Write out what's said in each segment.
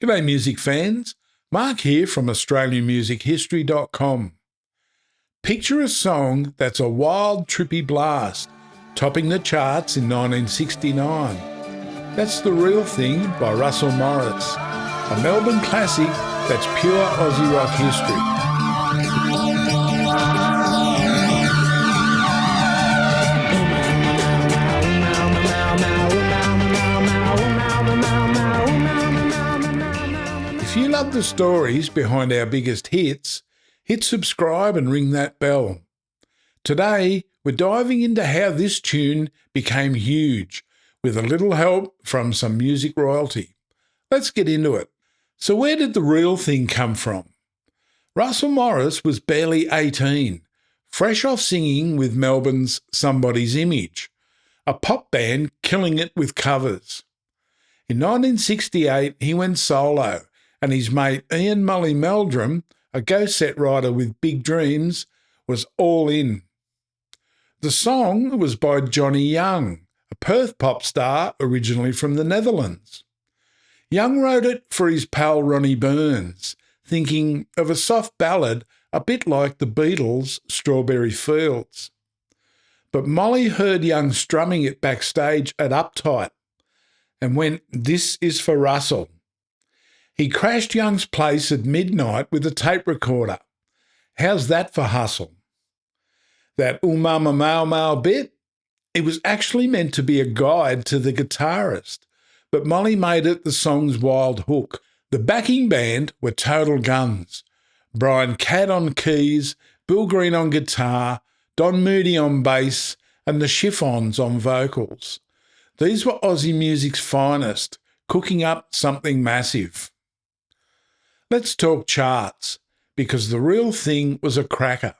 G'day music fans, Mark here from AustralianMusicHistory.com. Picture a song that's a wild, trippy blast, topping the charts in 1969. That's The Real Thing by Russell Morris, a Melbourne classic that's pure Aussie rock history. If you love the stories behind our biggest hits, hit subscribe and ring that bell. Today, we're diving into how this tune became huge, with a little help from some music royalty. Let's get into it. So where did The Real Thing come from? Russell Morris was barely 18, fresh off singing with Melbourne's Somebody's Image, a pop band killing it with covers. In 1968, he went solo, and his mate Ian Mully Meldrum, a ghost set writer with big dreams, was all in. The song was by Johnny Young, a Perth pop star originally from the Netherlands. Young wrote it for his pal Ronnie Burns, thinking of a soft ballad a bit like the Beatles' Strawberry Fields. But Molly heard Young strumming it backstage at Uptight and went, "This is for Russell." He crashed Young's place at midnight with a tape recorder. How's that for hustle? That Mama Mau Mau bit? It was actually meant to be a guide to the guitarist, but Molly made it the song's wild hook. The backing band were total guns. Brian Cadd on keys, Bill Green on guitar, Don Moody on bass, and the Chiffons on vocals. These were Aussie music's finest, cooking up something massive. Let's talk charts, because The Real Thing was a cracker.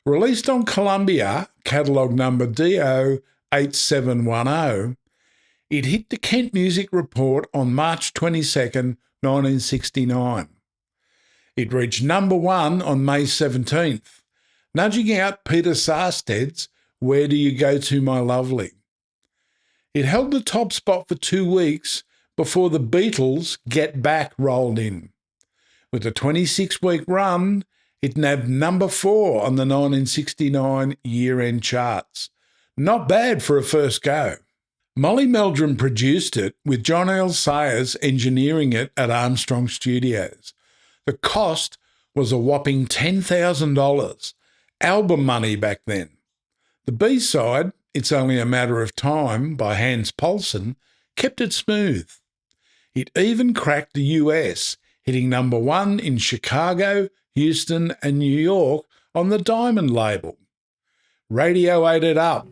Released on Columbia, catalogue number DO8710, it hit the Kent Music Report on March 22, 1969. It reached number 1 on May 17th, nudging out Peter Sarstedt's Where Do You Go To My Lovely. It held the top spot for 2 weeks before the Beatles' Get Back rolled in. With a 26-week run, it nabbed number 4 on the 1969 year-end charts. Not bad for a first go. Molly Meldrum produced it, with John L. Sayers engineering it at Armstrong Studios. The cost was a whopping $10,000, album money back then. The B-side, It's Only a Matter of Time by Hans Poulsen, kept it smooth. It even cracked the US, hitting number 1 in Chicago, Houston and New York on the Diamond label. Radio ate it up,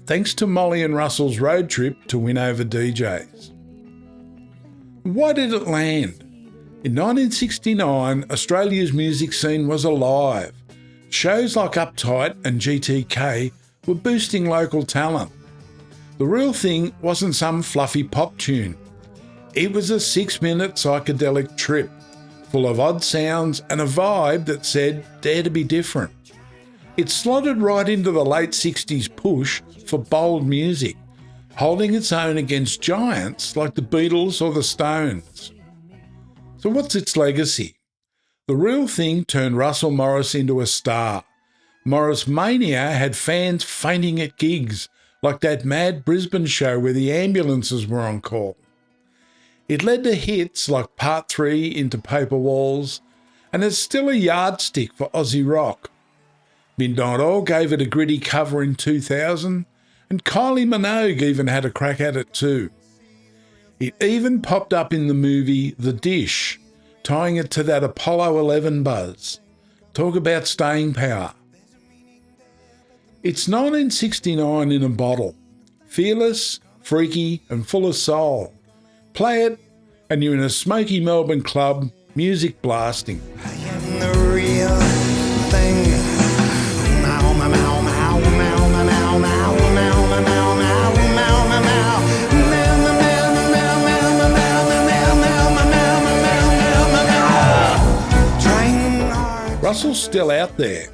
thanks to Molly and Russell's road trip to win over DJs. Why did it land? In 1969, Australia's music scene was alive. Shows like Uptight and GTK were boosting local talent. The Real Thing wasn't some fluffy pop tune. It was a 6-minute psychedelic trip, full of odd sounds and a vibe that said, dare to be different. It slotted right into the late 60s push for bold music, holding its own against giants like the Beatles or the Stones. So what's its legacy? The Real Thing turned Russell Morris into a star. Morris Mania had fans fainting at gigs, like that mad Brisbane show where the ambulances were on call. It led to hits like Part 3 Into Paper Walls, and is still a yardstick for Aussie rock. Midnight Oil gave it a gritty cover in 2000, and Kylie Minogue even had a crack at it too. It even popped up in the movie The Dish, tying it to that Apollo 11 buzz. Talk about staying power. It's 1969 in a bottle, fearless, freaky and full of soul. Play it, and you're in a smoky Melbourne club, music blasting. I am the real thing. Meow, meow, meow, meow, meow, meow, meow, meow, meow, meow, meow, meow, meow. Russell's still out there,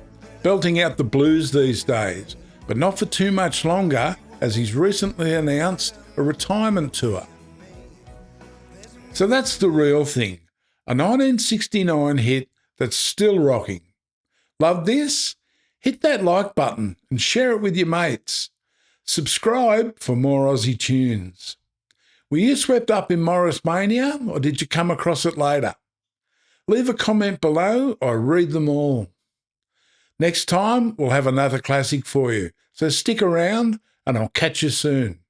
belting out the blues these days, but not for too much longer, as he's recently announced a retirement tour. So that's the real thing, a 1969 hit that's still rocking. Love this? Hit that like button and share it with your mates. Subscribe for more Aussie tunes. Were you swept up in Morris Mania, or did you come across it later? Leave a comment below, I read them all. Next time, we'll have another classic for you, so stick around and I'll catch you soon.